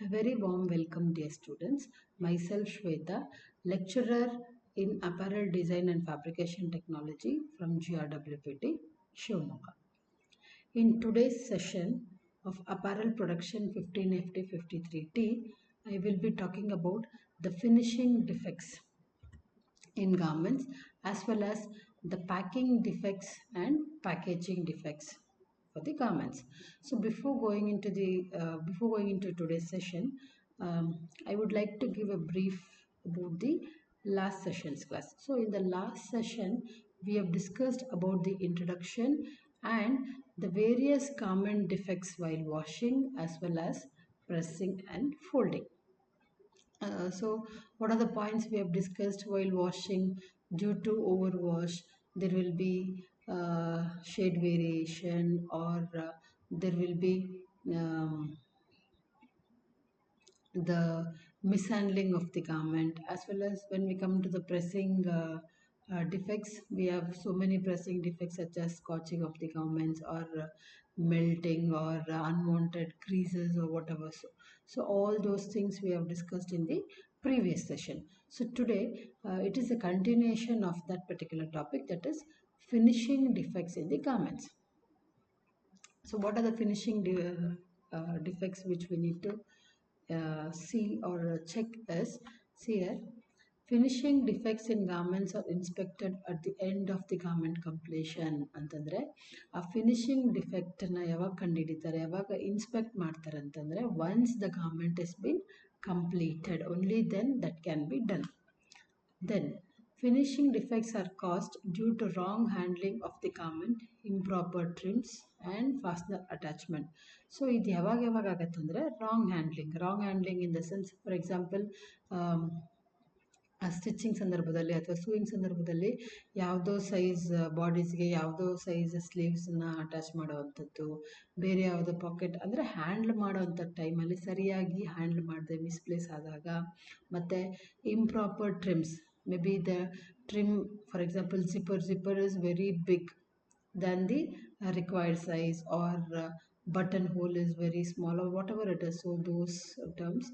A very warm welcome, dear students. Myself, Shweta, lecturer in Apparel Design and Fabrication Technology from GRWPT, Shivamogga. In today's session of Apparel Production 15FT53T, I will be talking about the finishing defects in garments as well as the packing defects and packaging defects for the garments. So before going into today's session, I would like to give a brief about the last session's class. So in the last session, we have discussed about the introduction and the various garment defects while washing as well as pressing and folding. So what are the points we have discussed while washing? Due to overwash, there will be shade variation, or there will be the mishandling of the garment, as well as when we come to the pressing defects, we have so many pressing defects such as scorching of the garments, or melting, or unwanted creases, or whatever. So all those things we have discussed in the previous session. So today it is a continuation of that particular topic, that is finishing defects in the garments. So what are the finishing defects which we need to see or check is, see here, finishing defects in garments are inspected at the end of the garment completion ಅಂತಂದರೆ ಆ finishing ಡಿಫೆಕ್ಟನ್ನು ಯಾವಾಗ ಕಂಡುಹಿಡಿತಾರೆ, ಯಾವಾಗ inspect ಮಾಡ್ತಾರೆ ಅಂತಂದರೆ once the garment is been completed, only then that can be done. Then finishing defects are caused due to wrong handling of the garment, improper trims and fastener attachment. So ಇದು ಯಾವಾಗ ಆಗುತ್ತೆ ಅಂದರೆ wrong handling in the sense, for example stitching ಸಂದರ್ಭದಲ್ಲಿ ಅಥವಾ sewing ಸಂದರ್ಭದಲ್ಲಿ ಯಾವುದೋ size ಬಾಡೀಸ್ಗೆ ಯಾವುದೋ size ಸ್ಲೀವ್ಸನ್ನ attach ಮಾಡೋವಂಥದ್ದು, ಬೇರೆ ಯಾವುದೋ ಪಾಕೆಟ್ ಅಂದರೆ ಹ್ಯಾಂಡ್ಲ್ ಮಾಡೋವಂಥ ಟೈಮಲ್ಲಿ ಸರಿಯಾಗಿ ಹ್ಯಾಂಡ್ಲ್ ಮಾಡದೆ ಮಿಸ್ಪ್ಲೇಸ್ ಆದಾಗ, ಮತ್ತು improper trims, maybe the trim, for example zipper is very big than the required size, or button hole is very small, or whatever it is. So those terms,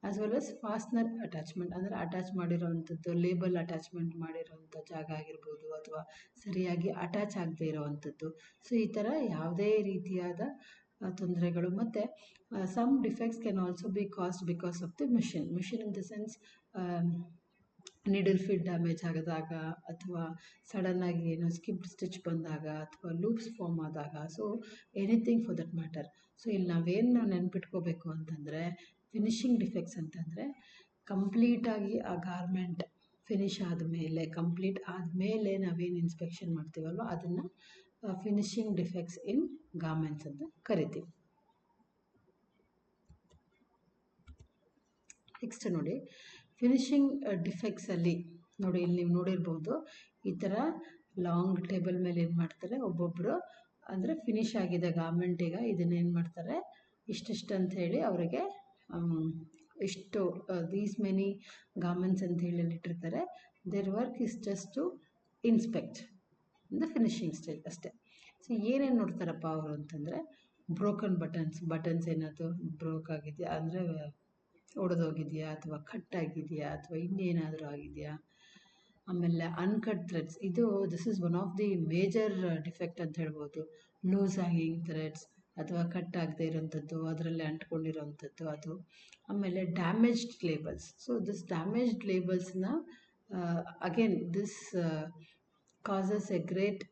as well as fastener attachment, ಅಂದರೆ attach ಮಾಡಿರೋವಂಥದ್ದು, label attachment ಮಾಡಿರೋವಂಥ ಜಾಗ ಆಗಿರ್ಬೋದು, ಅಥವಾ ಸರಿಯಾಗಿ attach ಆಗದೆ ಇರೋವಂಥದ್ದು. So ಈ ಥರ ಯಾವುದೇ ರೀತಿಯಾದ ತೊಂದರೆಗಳು. ಮತ್ತು some defects can also be caused because of the machine in the sense needle fit damage ಆದಾಗ, ಅಥವಾ ಸಡನ್ನಾಗಿ ಏನೋ ಸ್ಕಿಪ್ಡ್ ಸ್ಟಿಚ್ ಬಂದಾಗ, ಅಥವಾ ಲೂಪ್ಸ್ ಫಾರ್ಮ್ ಆದಾಗ, so anything for that matter. So ಇಲ್ಲಿ ನಾವೇನು ನೆನ್ಪಿಟ್ಕೋಬೇಕು ಅಂತಂದರೆ, ಫಿನಿಶಿಂಗ್ ಡಿಫೆಕ್ಟ್ಸ್ ಅಂತಂದರೆ ಕಂಪ್ಲೀಟಾಗಿ ಆ ಗಾರ್ಮೆಂಟ್ ಫಿನಿಶ್ ಕಂಪ್ಲೀಟ್ ಆದಮೇಲೆ ನಾವೇನು ಇನ್ಸ್ಪೆಕ್ಷನ್ ಮಾಡ್ತೀವಲ್ವ ಅದನ್ನು ಫಿನಿಶಿಂಗ್ ಡಿಫೆಕ್ಟ್ಸ್ ಇನ್ ಗಾರ್ಮೆಂಟ್ಸ್ ಅಂತ ಕರಿತೀವಿ. ನೆಕ್ಸ್ಟ್ ನೋಡಿ, ಫಿನಿಶಿಂಗ್ ಡಿಫೆಕ್ಟ್ಸಲ್ಲಿ ನೋಡಿ, ಇಲ್ಲಿ ನೀವು ನೋಡಿರ್ಬೋದು, ಈ ಥರ ಲಾಂಗ್ ಟೇಬಲ್ ಮೇಲೆ ಏನು ಮಾಡ್ತಾರೆ, ಒಬ್ಬೊಬ್ಬರು ಅಂದರೆ ಫಿನಿಶ್ ಆಗಿದೆ ಗಾರ್ಮೆಂಟಿಗೆ, ಇದನ್ನೇನು ಮಾಡ್ತಾರೆ, ಇಷ್ಟಿಷ್ಟು ಅಂತ ಹೇಳಿ ಅವರಿಗೆ ಇಷ್ಟು ದೀಸ್ ಮೆನಿ ಗಾರ್ಮೆಂಟ್ಸ್ ಅಂತ ಹೇಳಿ ಇಟ್ಟಿರ್ತಾರೆ. Their work is just to inspect the finishing stage ಅಷ್ಟೇ. ಸೊ ಏನೇನು ನೋಡ್ತಾರಪ್ಪ ಅವರು ಅಂತಂದರೆ, ಬ್ರೋಕನ್ ಬಟನ್ಸ್ ಏನಾದರೂ ಬ್ರೋಕ್ ಆಗಿದೆಯಾ ಅಂದರೆ ಒಡೆದೋಗಿದೆಯಾ, ಅಥವಾ ಕಟ್ ಆಗಿದೆಯಾ, ಅಥವಾ ಇನ್ನೇನಾದರೂ ಆಗಿದೆಯಾ. ಆಮೇಲೆ uncut threads, this is one of the major defect ಅಂತ ಹೇಳ್ಬೋದು. ಲೂಸ್ ಹ್ಯಾಂಗಿಂಗ್ ಥ್ರೆಡ್ಸ್, ಅಥವಾ ಕಟ್ ಆಗದೆ ಇರೋಂಥದ್ದು, ಅದರಲ್ಲೇ ಅಂಟ್ಕೊಂಡಿರೋವಂಥದ್ದು ಅದು. ಆಮೇಲೆ damaged labels. So this damaged ಲೇಬಲ್ಸ್ನ again this causes a great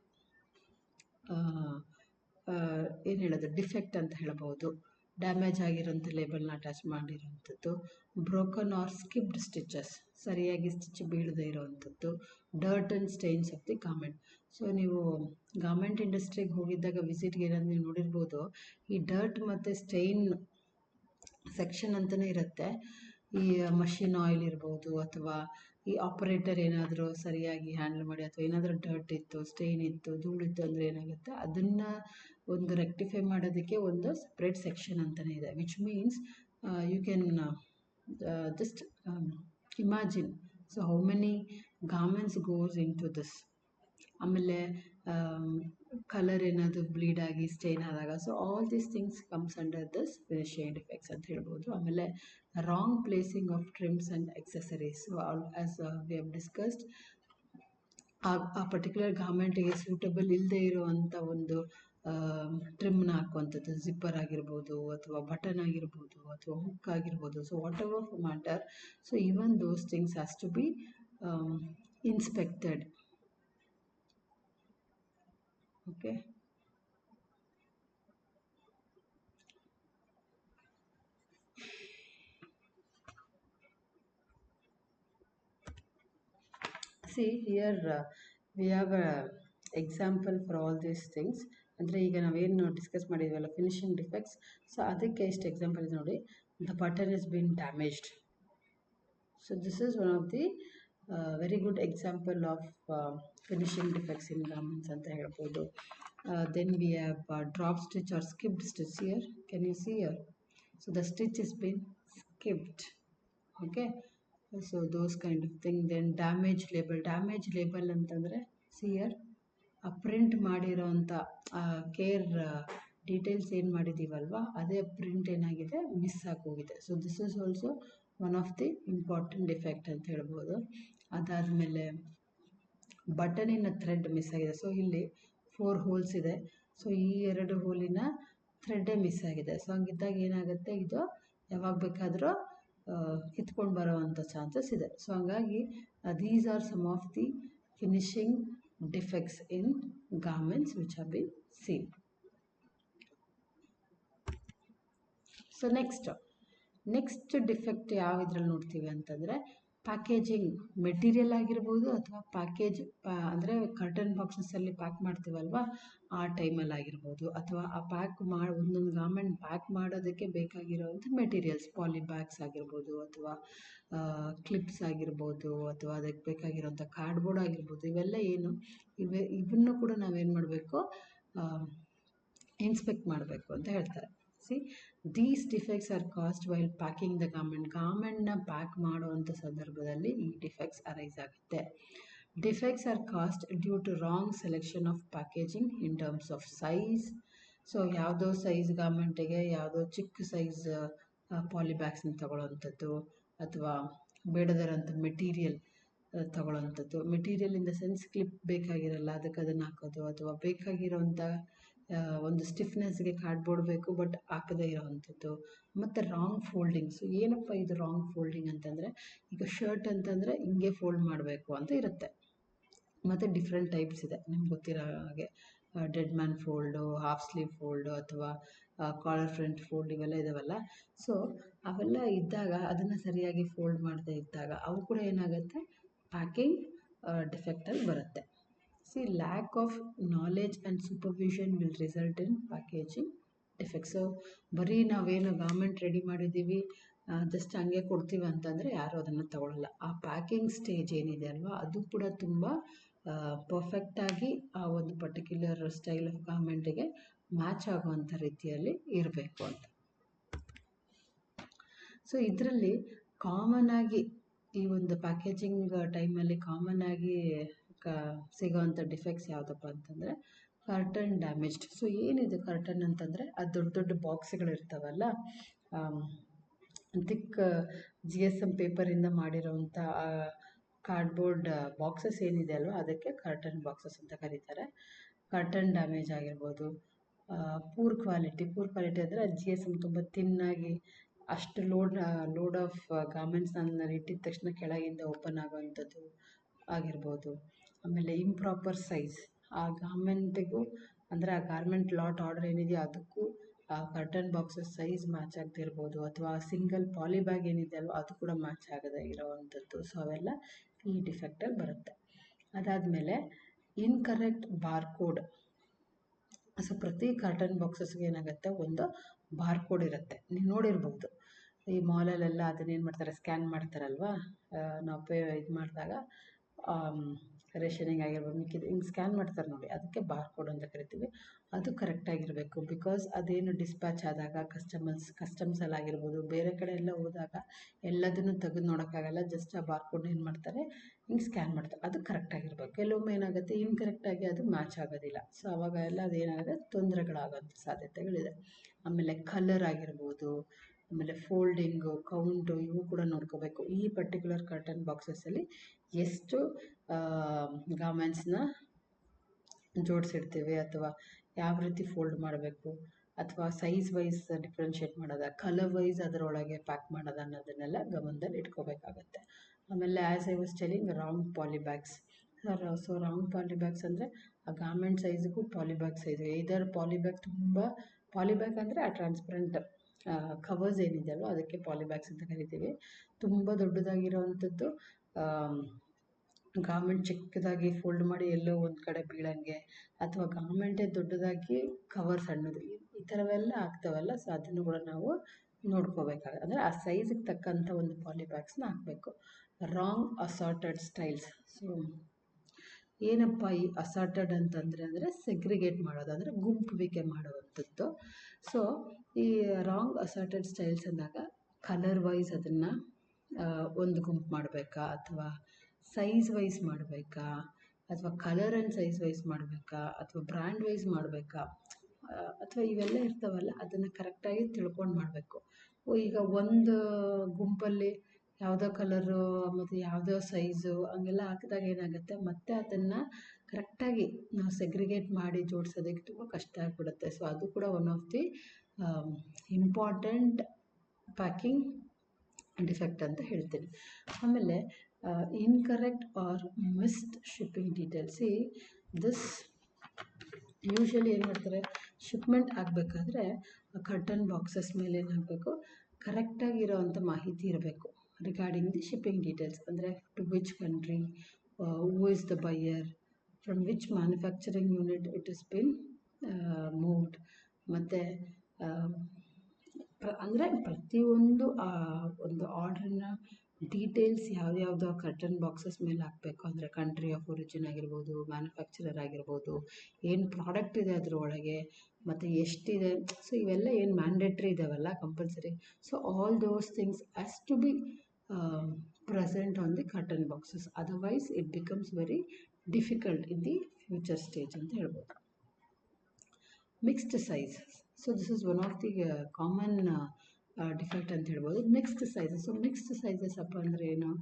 ಏನು ಹೇಳೋದು, ಡಿಫೆಕ್ಟ್ ಅಂತ ಹೇಳ್ಬೋದು. ಡ್ಯಾಮೇಜ್ ಆಗಿರೋಂಥ ಲೇಬಲ್ನ ಅಟ್ಯಾಚ್ ಮಾಡಿರೋವಂಥದ್ದು, ಬ್ರೋಕನ್ ಆರ್ ಸ್ಕಿಪ್ಡ್ ಸ್ಟಿಚಸ್, ಸರಿಯಾಗಿ ಸ್ಟಿಚ್ ಬೀಳದೇ ಇರೋವಂಥದ್ದು, dirt and stains of the garment. So ನೀವು ಗಾರ್ಮೆಂಟ್ ಇಂಡಸ್ಟ್ರಿಗೆ ಹೋಗಿದ್ದಾಗ ವಿಸಿಟ್ಗೆ ಏನಾದ್ರು ನೀವು ನೋಡಿರ್ಬೋದು, ಈ ಡರ್ಟ್ ಮತ್ತು ಸ್ಟೈನ್ ಸೆಕ್ಷನ್ ಅಂತಲೇ ಇರುತ್ತೆ. ಈ ಮಷಿನ್ ಆಯಿಲ್ ಇರ್ಬೋದು, ಅಥವಾ ಈ ಆಪರೇಟರ್ ಏನಾದರೂ ಸರಿಯಾಗಿ ಹ್ಯಾಂಡಲ್ ಮಾಡಿ, ಅಥವಾ ಏನಾದರೂ ಡರ್ಟ್ ಇತ್ತು, ಸ್ಟೈನ್ ಇತ್ತು, ಧೂಳಿತ್ತು ಅಂದರೆ ಏನಾಗುತ್ತೆ, ಅದನ್ನು ಒಂದು ರೆಕ್ಟಿಫೈ ಮಾಡೋದಕ್ಕೆ ಒಂದು ಸಪ್ರೇಟ್ ಸೆಕ್ಷನ್ ಅಂತಲೇ ಇದೆ. Which means you can just imagine so how many garments goes into this. ಆಮೇಲೆ ಕಲರ್ ಏನಾದರೂ ಬ್ಲೀಡ್ ಆಗಿ ಸ್ಟೇನ್ ಆದಾಗ, so all these things comes under this finishing defects ಅಂತ ಹೇಳ್ಬೋದು. ಆಮೇಲೆ wrong placing of trims and accessories. So as we have discussed, ಆ particular ಗಾರ್ಮೆಂಟಿಗೆ suitable ಇಲ್ಲದೆ ಇರುವಂಥ ಒಂದು ಟ್ರಿಮ್ನ ಹಾಕುವಂಥದ್ದು, ಜಿಪ್ಪರ್ ಆಗಿರ್ಬೋದು ಅಥವಾ ಬಟನ್ ಆಗಿರ್ಬೋದು ಅಥವಾ ಹುಕ್ ಆಗಿರ್ಬೋದು. So whatever matter, so even those things has to be inspected. Okay. See here we have a example for all these things. ಅಂದರೆ ಈಗ ನಾವೇನು ಡಿಸ್ಕಸ್ ಮಾಡಿದ್ವಲ್ಲ ಫಿನಿಶಿಂಗ್ ಡಿಫೆಕ್ಟ್ಸ್, ಸೊ ಅದಕ್ಕೆ ಎಷ್ಟು ಎಕ್ಸಾಂಪಲ್ ಇದೆ ನೋಡಿ. The button is been damaged. So this is one of the very good example of finishing defects in garments ಅಂತ ಹೇಳ್ಬೋದು. Then we have drop stitch or skipped stitch here. Can you see here? So the stitch has been skipped. Okay. So those kind of thing. Then damage label. Damage label ಅಂತಂದರೆ see here, ಆ print ಮಾಡಿರೋಂಥ care details ಏನು ಮಾಡಿದ್ದೀವಲ್ವ, ಅದೇ print ಏನಾಗಿದೆ miss ಆಗೋಗಿದೆ. So this is also one of the important defect ಅಂತ ಹೇಳ್ಬೋದು. ಅದಾದಮೇಲೆ ಬಟನಿನ ಥ್ರೆಡ್ ಮಿಸ್ ಆಗಿದೆ. ಸೊ ಇಲ್ಲಿ 4 ಹೋಲ್ಸ್ ಇದೆ. ಸೊ ಈ 2 ಹೋಲಿನ ಥ್ರೆಡ್ಡೇ ಮಿಸ್ ಆಗಿದೆ. ಸೊ ಹಂಗಿದ್ದಾಗ ಏನಾಗುತ್ತೆ, ಇದು ಯಾವಾಗ ಬೇಕಾದರೂ ಕಿತ್ಕೊಂಡು ಬರೋವಂಥ ಚಾನ್ಸಸ್ ಇದೆ. ಸೊ ಹಂಗಾಗಿ these are some of the finishing defects in garments which have been seen. So next defect ಯಾವ ಇದ್ರಲ್ಲಿ ನೋಡ್ತೀವಿ ಅಂತಂದರೆ, ಪ್ಯಾಕೇಜಿಂಗ್ ಮೆಟೀರಿಯಲ್ ಆಗಿರ್ಬೋದು ಅಥವಾ ಪ್ಯಾಕೇಜ್ ಅಂದರೆ ಕರ್ಟನ್ ಬಾಕ್ಸಸ್ಸಲ್ಲಿ ಪ್ಯಾಕ್ ಮಾಡ್ತೀವಲ್ವ ಆ ಟೈಮಲ್ಲಿ ಆಗಿರ್ಬೋದು, ಅಥವಾ ಆ ಒಂದೊಂದು ಗಾರ್ಮೆಂಟ್ ಪ್ಯಾಕ್ ಮಾಡೋದಕ್ಕೆ ಬೇಕಾಗಿರೋವಂಥ ಮೆಟೀರಿಯಲ್ಸ್, ಪಾಲಿ ಬ್ಯಾಗ್ಸ್ ಆಗಿರ್ಬೋದು ಅಥವಾ ಕ್ಲಿಪ್ಸ್ ಆಗಿರ್ಬೋದು ಅಥವಾ ಅದಕ್ಕೆ ಬೇಕಾಗಿರೋಂಥ ಕಾರ್ಡ್ಬೋರ್ಡ್ ಆಗಿರ್ಬೋದು. ಇವೆಲ್ಲ ಏನು ಇವನ್ನು ಕೂಡ ನಾವೇನು ಮಾಡಬೇಕು, ಇನ್ಸ್ಪೆಕ್ಟ್ ಮಾಡಬೇಕು ಅಂತ ಹೇಳ್ತಾರೆ. See, these defects are caused while packing the garment. ಗಾರ್ಮೆಂಟ್ನ ಪ್ಯಾಕ್ ಮಾಡುವಂಥ ಸಂದರ್ಭದಲ್ಲಿ ಈ ಡಿಫೆಕ್ಟ್ಸ್ ಅರೈಸ್ ಆಗುತ್ತೆ. Defects are caused due to wrong selection of packaging in terms of size. So ಯಾವುದೋ ಸೈಜ್ ಗಾರ್ಮೆಂಟಿಗೆ ಯಾವುದೋ ಚಿಕ್ಕ ಸೈಜ್ ಪಾಲಿಬ್ಯಾಗ್ಸ್ನ ತಗೊಳ್ಳೋವಂಥದ್ದು, ಅಥವಾ ಬೇಡದಿರೋಂಥ ಮೆಟೀರಿಯಲ್ ತಗೊಳ್ಳೋವಂಥದ್ದು. Material in the sense clip ಬೇಕಾಗಿರಲ್ಲ, ಅದಕ್ಕೆ ಅದನ್ನು ಹಾಕೋದು, ಅಥವಾ ಬೇಕಾಗಿರೋಂಥ ಒಂದು ಸ್ಟಿಫ್ನೆಸ್ಗೆ ಕಾರ್ಡ್ಬೋರ್ಡ್ ಬೇಕು ಬಟ್ ಹಾಕದೇ ಇರೋವಂಥದ್ದು. ಮತ್ತು ರಾಂಗ್ ಫೋಲ್ಡಿಂಗ್ಸು. ಏನಪ್ಪ ಇದು ರಾಂಗ್ ಫೋಲ್ಡಿಂಗ್ ಅಂತಂದರೆ, ಈಗ ಶರ್ಟ್ ಅಂತಂದರೆ ಹಿಂಗೆ ಫೋಲ್ಡ್ ಮಾಡಬೇಕು ಅಂತ ಇರುತ್ತೆ. ಮತ್ತು ಡಿಫ್ರೆಂಟ್ ಟೈಪ್ಸ್ ಇದೆ ನಿಮ್ಗೆ ಗೊತ್ತಿರೋ ಹಾಗೆ, dead man fold, half sleeve fold ಅಥವಾ ಕಾಲರ್ ಫ್ರಂಟ್ ಫೋಲ್ಡ್, ಇವೆಲ್ಲ ಇದಾವಲ್ಲ. ಸೊ ಅವೆಲ್ಲ ಇದ್ದಾಗ ಅದನ್ನು ಸರಿಯಾಗಿ ಫೋಲ್ಡ್ ಮಾಡದೇ ಇದ್ದಾಗ ಅವು ಕೂಡ ಏನಾಗುತ್ತೆ, ಪ್ಯಾಕಿಂಗ್ ಡಿಫೆಕ್ಟಲ್ಲಿ ಬರುತ್ತೆ. See, lack of knowledge and supervision will result in packaging defects. So ಬರೀ ನಾವೇನು ಗಾರ್ಮೆಂಟ್ ರೆಡಿ ಮಾಡಿದ್ದೀವಿ ಜಸ್ಟ್ ಹಂಗೆ ಕೊಡ್ತೀವಿ ಅಂತಂದರೆ ಯಾರೂ ಅದನ್ನು ತಗೊಳ್ಳಲ್ಲ. ಆ ಪ್ಯಾಕಿಂಗ್ ಸ್ಟೇಜ್ ಏನಿದೆ ಅಲ್ವಾ, ಅದು ಕೂಡ ತುಂಬ ಪರ್ಫೆಕ್ಟಾಗಿ ಆ ಒಂದು ಪರ್ಟಿಕ್ಯುಲರ್ ಸ್ಟೈಲ್ ಆಫ್ ಗಾರ್ಮೆಂಟಿಗೆ ಮ್ಯಾಚ್ ಆಗುವಂಥ ರೀತಿಯಲ್ಲಿ ಇರಬೇಕು ಅಂತ. ಸೊ ಇದರಲ್ಲಿ ಕಾಮನ್ನಾಗಿ ಈ ಒಂದು ಪ್ಯಾಕೇಜಿಂಗ್ ಟೈಮಲ್ಲಿ ಕಾಮನ್ನಾಗಿ ಸಿಗೋವಂಥ ಡಿಫೆಕ್ಟ್ಸ್ ಯಾವುದಪ್ಪ ಅಂತಂದರೆ, ಕರ್ಟನ್ ಡ್ಯಾಮೇಜ್ಡ್. ಸೊ ಏನಿದೆ ಕರ್ಟನ್ ಅಂತಂದರೆ, ಅದು ದೊಡ್ಡ ದೊಡ್ಡ ಬಾಕ್ಸ್ಗಳಿರ್ತಾವಲ್ಲ, ಥಿಕ್ GSM ಪೇಪರಿಂದ ಮಾಡಿರೋವಂಥ ಕಾರ್ಡ್ಬೋರ್ಡ್ ಬಾಕ್ಸಸ್ ಏನಿದೆ ಅಲ್ವ, ಅದಕ್ಕೆ ಕರ್ಟನ್ ಬಾಕ್ಸಸ್ ಅಂತ ಕರೀತಾರೆ. ಕರ್ಟನ್ ಡ್ಯಾಮೇಜ್ ಆಗಿರ್ಬೋದು. ಪೂರ್ ಕ್ವಾಲಿಟಿ ಅಂದರೆ GSM ತುಂಬ ತಿನ್ನಾಗಿ ಅಷ್ಟು ಲೋಡ್ ಆಫ್ ಗಾರ್ಮೆಂಟ್ಸ್ ನಾನು ಇಟ್ಟಿದ ತಕ್ಷಣ ಕೆಳಗಿಂದ ಓಪನ್ ಆಗೋವಂಥದ್ದು ಆಗಿರ್ಬೋದು. ಆಮೇಲೆ ಇಂಪ್ರಾಪರ್ ಸೈಜ್, ಆ ಗಾರ್ಮೆಂಟಿಗೂ ಅಂದರೆ ಆ ಗಾರ್ಮೆಂಟ್ ಲಾಟ್ ಆರ್ಡರ್ ಏನಿದೆಯೋ ಅದಕ್ಕೂ ಆ ಕರ್ಟನ್ ಬಾಕ್ಸಸ್ ಸೈಜ್ ಮ್ಯಾಚ್ ಆಗದೆ ಇರ್ಬೋದು, ಅಥವಾ ಸಿಂಗಲ್ ಪಾಲಿ ಬ್ಯಾಗ್ ಏನಿದೆ ಅಲ್ವ ಅದು ಕೂಡ ಮ್ಯಾಚ್ ಆಗದೆ ಇರೋವಂಥದ್ದು. ಸೊ ಅವೆಲ್ಲ ಈ ಡಿಫೆಕ್ಟಲ್ಲಿ ಬರುತ್ತೆ. ಅದಾದಮೇಲೆ ಇನ್ಕರೆಕ್ಟ್ ಬಾರ್ಕೋಡ್. ಸೊ ಪ್ರತಿ ಕರ್ಟನ್ ಬಾಕ್ಸಸ್ಗೆ ಏನಾಗುತ್ತೆ, ಒಂದು ಬಾರ್ಕೋಡ್ ಇರುತ್ತೆ. ನೀವು ನೋಡಿರ್ಬೋದು ಈ ಮಾಲಲ್ಲೆಲ್ಲ ಅದನ್ನೇನು ಮಾಡ್ತಾರೆ, ಸ್ಕ್ಯಾನ್ ಮಾಡ್ತಾರಲ್ವ, ನಾವು ಇದು ಮಾಡಿದಾಗ ರೇಷನಿಂಗ್ ಆಗಿರ್ಬೋದು, ಮಿಕ್ಕಿದ್ದು ಹಿಂಗೆ ಸ್ಕ್ಯಾನ್ ಮಾಡ್ತಾರೆ ನೋಡಿ, ಅದಕ್ಕೆ ಬಾರ್ಕೋಡ್ ಅಂತ ಕರಿತೀವಿ. ಅದು ಕರೆಕ್ಟಾಗಿರಬೇಕು. ಬಿಕಾಸ್ ಅದೇನು ಡಿಸ್ಪ್ಯಾಚ್ ಆದಾಗ ಕಸ್ಟಮ್ಸಲ್ಲಿ ಆಗಿರ್ಬೋದು, ಬೇರೆ ಕಡೆ ಎಲ್ಲ ಹೋದಾಗ ಎಲ್ಲದನ್ನು ತೆಗೆದು ನೋಡೋಕ್ಕಾಗಲ್ಲ. ಜಸ್ಟ್ ಆ ಬಾರ್ಕೋಡ್ ಏನು ಮಾಡ್ತಾರೆ, ಹಿಂಗೆ ಸ್ಕ್ಯಾನ್ ಮಾಡ್ತಾರೆ. ಅದು ಕರೆಕ್ಟಾಗಿರ್ಬೇಕು. ಕೆಲವೊಮ್ಮೆ ಏನಾಗುತ್ತೆ, ಇನ್ಕರೆಕ್ಟಾಗಿ ಅದು ಮ್ಯಾಚ್ ಆಗೋದಿಲ್ಲ. ಸೊ ಅವಾಗ ಎಲ್ಲ ಅದೇನಾಗುತ್ತೆ, ತೊಂದರೆಗಳಾಗೋಂಥ ಸಾಧ್ಯತೆಗಳಿದೆ. ಆಮೇಲೆ ಕಲರ್ ಆಗಿರ್ಬೋದು, ಆಮೇಲೆ ಫೋಲ್ಡಿಂಗು, ಕೌಂಟು, ಇವು ಕೂಡ ನೋಡ್ಕೋಬೇಕು. ಈ ಪರ್ಟಿಕ್ಯುಲರ್ ಕರ್ಟನ್ ಬಾಕ್ಸಸ್ಸಲ್ಲಿ ಎಷ್ಟು ಗಾರ್ಮೆಂಟ್ಸ್ನ ಜೋಡಿಸಿಡ್ತೀವಿ, ಅಥವಾ ಯಾವ ರೀತಿ ಫೋಲ್ಡ್ ಮಾಡಬೇಕು, ಅಥವಾ ಸೈಜ್ ವೈಸ್ ಡಿಫ್ರೆನ್ಷಿಯೇಟ್ ಮಾಡೋದ, ಕಲರ್ ವೈಸ್ ಅದರೊಳಗೆ ಪ್ಯಾಕ್ ಮಾಡೋದು ಅನ್ನೋದನ್ನೆಲ್ಲ ಗಮನದಲ್ಲಿ ಇಟ್ಕೋಬೇಕಾಗತ್ತೆ. ಆಮೇಲೆ as I was telling, wrong polybags. So wrong polybags ಅಂದರೆ ಆ ಗಾರ್ಮೆಂಟ್ ಸೈಜ್ಗೂ ಪಾಲಿಬ್ಯಾಗ್ ಸೈಜು ಇದರ ಪಾಲಿಬ್ಯಾಗ್ ಅಂದರೆ ಆ ಟ್ರಾನ್ಸ್ಪರೆಂಟ್ ಕವರ್ಸ್ ಏನಿದೆಯಲ್ವ ಅದಕ್ಕೆ ಪಾಲಿಬ್ಯಾಗ್ಸ್ ಅಂತ ಕರಿತೀವಿ. ತುಂಬ ದೊಡ್ಡದಾಗಿರೋವಂಥದ್ದು ಗಾರ್ಮೆಂಟ್ ಚಿಕ್ಕದಾಗಿ ಫೋಲ್ಡ್ ಮಾಡಿ ಎಲ್ಲೋ ಒಂದು ಕಡೆ ಬೀಳಂಗೆ, ಅಥವಾ ಗಾರ್ಮೆಂಟೇ ದೊಡ್ಡದಾಗಿ ಕವರ್ ಸಣ್ಣದು, ಈ ಥರವೆಲ್ಲ ಆಗ್ತಾವಲ್ಲ. ಸೊ ಅದನ್ನು ಕೂಡ ನಾವು ನೋಡ್ಕೋಬೇಕಾಗುತ್ತೆ. ಅಂದರೆ ಆ ಸೈಜಿಗೆ ತಕ್ಕಂಥ ಒಂದು ಪಾಲಿಬ್ಯಾಗ್ಸ್ನ ಹಾಕಬೇಕು. Wrong assorted styles. ಸೊ ಏನಪ್ಪ ಈ ಅಸಾರ್ಟೆಡ್ ಅಂದರೆ ಸೆಗ್ರಿಗೇಟ್ ಮಾಡೋದು, ಅಂದರೆ ಗುಂಪುವಿಕೆ ಮಾಡುವಂಥದ್ದು. ಸೊ ಈ ರಾಂಗ್ ಅಸಾರ್ಟೆಡ್ ಸ್ಟೈಲ್ಸ್ ಅಂದಾಗ ಕಲರ್ ವೈಸ್ ಅದನ್ನು ಒಂದು ಗುಂಪು ಮಾಡಬೇಕಾ, ಅಥವಾ ಸೈಜ್ ವೈಸ್ ಮಾಡಬೇಕಾ, ಅಥವಾ ಕಲರ್ ಆ್ಯಂಡ್ ಸೈಜ್ ವೈಸ್ ಮಾಡಬೇಕಾ, ಅಥವಾ ಬ್ರ್ಯಾಂಡ್ ವೈಸ್ ಮಾಡಬೇಕಾ, ಅಥವಾ ಇವೆಲ್ಲ ಇರ್ತಾವಲ್ಲ, ಅದನ್ನು ಕರೆಕ್ಟಾಗಿ ತಿಳ್ಕೊಂಡು ಮಾಡಬೇಕು. ಈಗ ಒಂದು ಗುಂಪಲ್ಲಿ ಯಾವುದೋ ಕಲರು ಮತ್ತು ಯಾವುದೋ ಸೈಜು ಹಂಗೆಲ್ಲ ಹಾಕಿದಾಗ ಏನಾಗುತ್ತೆ, ಮತ್ತೆ ಅದನ್ನು ಕರೆಕ್ಟಾಗಿ ನಾವು ಸೆಗ್ರಿಗೇಟ್ ಮಾಡಿ ಜೋಡಿಸೋದಕ್ಕೆ ತುಂಬ ಕಷ್ಟ ಆಗಿಬಿಡುತ್ತೆ. ಸೊ ಅದು ಕೂಡ one of the important packing defect ಅಂತ ಹೇಳ್ತೀನಿ. ಆಮೇಲೆ incorrect or missed shipping details. This usually ಏನು ಮಾಡ್ತಾರೆ, ಶಿಪ್ಮೆಂಟ್ ಆಗಬೇಕಾದ್ರೆ ಕರ್ಟನ್ ಬಾಕ್ಸಸ್ ಮೇಲೆ ಏನಾಗಬೇಕು, ಕರೆಕ್ಟಾಗಿರೋವಂಥ ಮಾಹಿತಿ ಇರಬೇಕು ರಿಗಾರ್ಡಿಂಗ್ ದಿ ಶಿಪ್ಪಿಂಗ್ ಡೀಟೇಲ್ಸ್. ಅಂದರೆ to which country, who is the buyer, from which manufacturing unit it is been moved, ಮತ್ತು ಅಂದರೆ ಪ್ರತಿಯೊಂದು ಒಂದು ಆರ್ಡ್ರನ್ನ ಡೀಟೇಲ್ಸ್ ಯಾವ್ಯಾವುದೋ ಕರ್ಟನ್ ಬಾಕ್ಸಸ್ ಮೇಲೆ ಹಾಕಬೇಕು. ಅಂದರೆ ಕಂಟ್ರಿ ಆಫ್ ಒರಿಜಿನ್ ಆಗಿರ್ಬೋದು, ಮ್ಯಾನುಫ್ಯಾಕ್ಚರರ್ ಆಗಿರ್ಬೋದು, ಏನು ಪ್ರಾಡಕ್ಟ್ ಇದೆ ಅದ್ರ ಒಳಗೆ, ಮತ್ತು ಎಷ್ಟಿದೆ. ಸೊ ಇವೆಲ್ಲ ಏನು ಮ್ಯಾಂಡೇಟ್ರಿ ಇದಾವಲ್ಲ, compulsory. So all those things has to be present on the curtain boxes, otherwise it becomes very difficult in the future stage ಅಂತ ಹೇಳ್ಬೋದು. Mixed size. So this is one of the common defect ಅಂತ ಹೇಳ್ಬೋದು. Next sizes. So next sizes ಅಪ್ಪ ಅಂದರೆ ಏನು,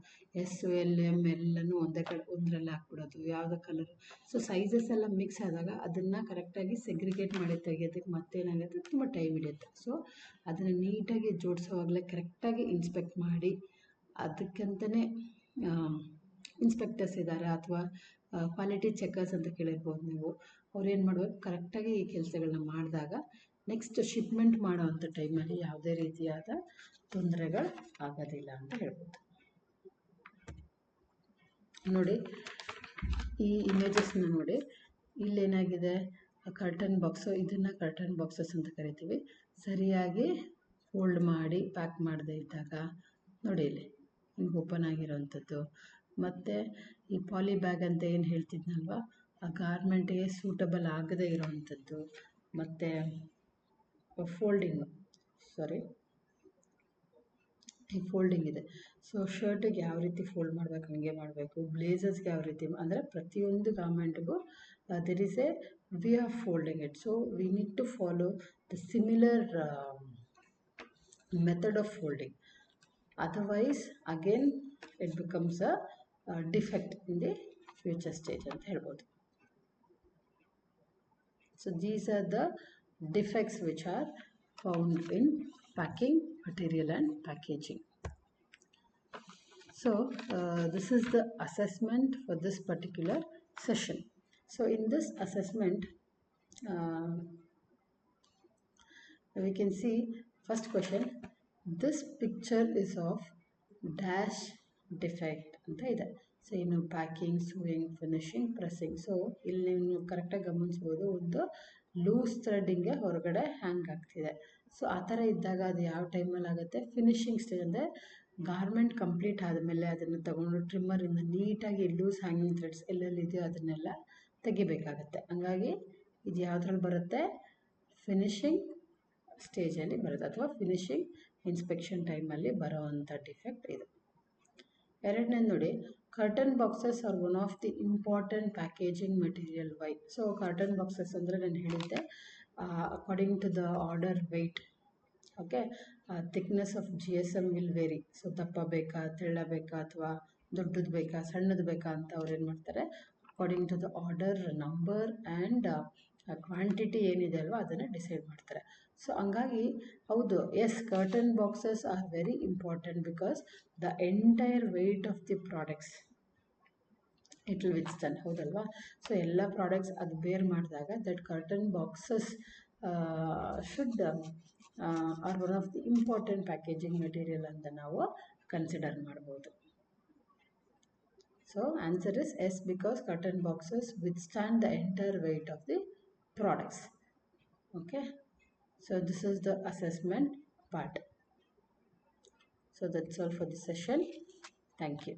S L M ಎಲ್ಲನೂ ಒಂದರಲ್ಲೇ ಹಾಕ್ಬಿಡೋದು, ಯಾವುದೋ ಕಲರ್. ಸೊ ಸೈಜಸ್ ಎಲ್ಲ ಮಿಕ್ಸ್ ಆದಾಗ ಅದನ್ನು ಕರೆಕ್ಟಾಗಿ ಸೆಗ್ರಿಗೇಟ್ ಮಾಡಿ ತೆಗೆಯೋದಕ್ಕೆ ಮತ್ತೇನಾಗುತ್ತೆ, ತುಂಬ ಟೈಮ್ ಹಿಡಿಯುತ್ತೆ. ಸೊ ಅದನ್ನು ನೀಟಾಗಿ ಜೋಡಿಸೋವಾಗಲೇ ಕರೆಕ್ಟಾಗಿ ಇನ್ಸ್ಪೆಕ್ಟ್ ಮಾಡಿ, ಅದಕ್ಕಂತಲೇ ಇನ್ಸ್ಪೆಕ್ಟರ್ಸ್ ಇದ್ದಾರೆ, ಅಥವಾ ಕ್ವಾಲಿಟಿ ಚೆಕರ್ಸ್ ಅಂತ ಕೇಳಿರ್ಬೋದು ನೀವು. ಅವ್ರು ಏನು ಮಾಡಬೇಕು, ಕರೆಕ್ಟಾಗಿ ಈ ಕೆಲಸಗಳನ್ನ ಮಾಡಿದಾಗ ನೆಕ್ಸ್ಟ್ ಶಿಪ್ಮೆಂಟ್ ಮಾಡೋವಂಥ ಟೈಮಲ್ಲಿ ಯಾವುದೇ ರೀತಿಯಾದ ತೊಂದರೆಗಳು ಆಗೋದಿಲ್ಲ ಅಂತ ಹೇಳ್ಬೋದು. ನೋಡಿ ಈ ಇಮೇಜಸ್ನ ನೋಡಿ, ಇಲ್ಲೇನಾಗಿದೆ, ಕರ್ಟನ್ ಬಾಕ್ಸು, ಇದನ್ನು ಕರ್ಟನ್ ಬಾಕ್ಸಸ್ ಅಂತ ಕರಿತೀವಿ. ಸರಿಯಾಗಿ ಫೋಲ್ಡ್ ಮಾಡಿ ಪ್ಯಾಕ್ ಮಾಡದೇ ಇದ್ದಾಗ ನೋಡಿ ಇಲ್ಲಿ ಹಿಂಗೆ ಓಪನ್ ಆಗಿರೋವಂಥದ್ದು. ಮತ್ತು ಈ ಪಾಲಿ ಬ್ಯಾಗ್ ಅಂತ ಏನು ಹೇಳ್ತಿದ್ನಲ್ವ, ಆ ಗಾರ್ಮೆಂಟಿಗೆ ಸೂಟಬಲ್ ಆಗದೇ ಇರೋವಂಥದ್ದು. ಮತ್ತು ಈ ಫೋಲ್ಡಿಂಗ್ ಇದೆ. ಸೊ ಶರ್ಟಿಗೆ ಯಾವ ರೀತಿ ಫೋಲ್ಡ್ ಮಾಡಬೇಕು ಹಂಗೆ ಮಾಡಬೇಕು, ಬ್ಲೇಸರ್ಸ್ಗೆ ಯಾವ ರೀತಿ, ಅಂದರೆ ಪ್ರತಿಯೊಂದು ಗಾರ್ಮೆಂಟ್ಗೂ there is a way of folding it. So we need to follow the similar method of folding, otherwise again it becomes a defect in the future stage ಅಂತ ಹೇಳ್ಬೋದು. So these are the defects which are found in packing material and packaging. So this is the assessment for this particular session. So in this assessment we can see first question, this picture is of dash defect ಅಂತ ಇದೆ. So ಇನ್ನು packing, sewing, finishing, pressing. So ಇಲ್ಲಿ ನೀವು ಕರೆಕ್ಟಾಗಿ ಗಮನಿಸ್ಬೋದು, ಒಂದು loose ಥ್ರೆಡ್ಡಿಂಗೆ ಹೊರಗಡೆ ಹ್ಯಾಂಗ್ ಆಗ್ತಿದೆ. ಸೊ ಆ ಥರ ಇದ್ದಾಗ ಅದು ಯಾವ ಟೈಮಲ್ಲಿ ಆಗುತ್ತೆ, ಫಿನಿಶಿಂಗ್ ಸ್ಟೇಜ್ ಅಂದರೆ ಗಾರ್ಮೆಂಟ್ ಕಂಪ್ಲೀಟ್ ಆದಮೇಲೆ ಅದನ್ನು ತಗೊಂಡು ಟ್ರಿಮ್ಮರಿಂದ ನೀಟಾಗಿ ಲೂಸ್ ಹ್ಯಾಂಗಿಂಗ್ ಥ್ರೆಡ್ಸ್ ಎಲ್ಲೆಲ್ಲಿದೆಯೋ ಅದನ್ನೆಲ್ಲ ತೆಗಿಬೇಕಾಗತ್ತೆ. ಹಂಗಾಗಿ ಇದು ಯಾವುದ್ರಲ್ಲಿ ಬರುತ್ತೆ, ಫಿನಿಶಿಂಗ್ ಸ್ಟೇಜಲ್ಲಿ ಬರುತ್ತೆ ಅಥವಾ ಫಿನಿಶಿಂಗ್ ಇನ್ಸ್ಪೆಕ್ಷನ್ ಟೈಮಲ್ಲಿ ಬರೋವಂಥ ಡಿಫೆಕ್ಟ್ ಇದು. ಎರಡನೇ ನೋಡಿ, carton boxes are one of the important packaging material. Why? So carton boxes ಅಂದರೆ ನಾನು ಹೇಳಿದ್ದೆ according to the order weight, okay, thickness of GSM will vary. So ದಪ್ಪ ಬೇಕಾ, ತೆಳ್ಳ ಬೇಕಾ, ಅಥವಾ ದೊಡ್ಡದು ಬೇಕಾ, ಸಣ್ಣದು ಬೇಕಾ ಅಂತ ಅವ್ರು ಏನು ಮಾಡ್ತಾರೆ, according to the order number and quantity ಏನಿದೆ ಅಲ್ವಾ ಅದನ್ನು ಡಿಸೈಡ್ ಮಾಡ್ತಾರೆ. ಸೊ ಹಂಗಾಗಿ ಹೌದು, yes, carton boxes are very important because the entire weight of the products it will withstand, ಹೌದಲ್ವಾ? ಸೊ ಎಲ್ಲ ಪ್ರಾಡಕ್ಟ್ಸ್ ಅದು ಬೇರ್ ಮಾಡಿದಾಗ that carton boxes should are one of the important packaging material ಅಂತ ನಾವು consider ಮಾಡ್ಬೋದು. So answer is yes, because curtain boxes withstand the entire weight of the products. Okay, so this is the assessment part. So that's all for this session. Thank you.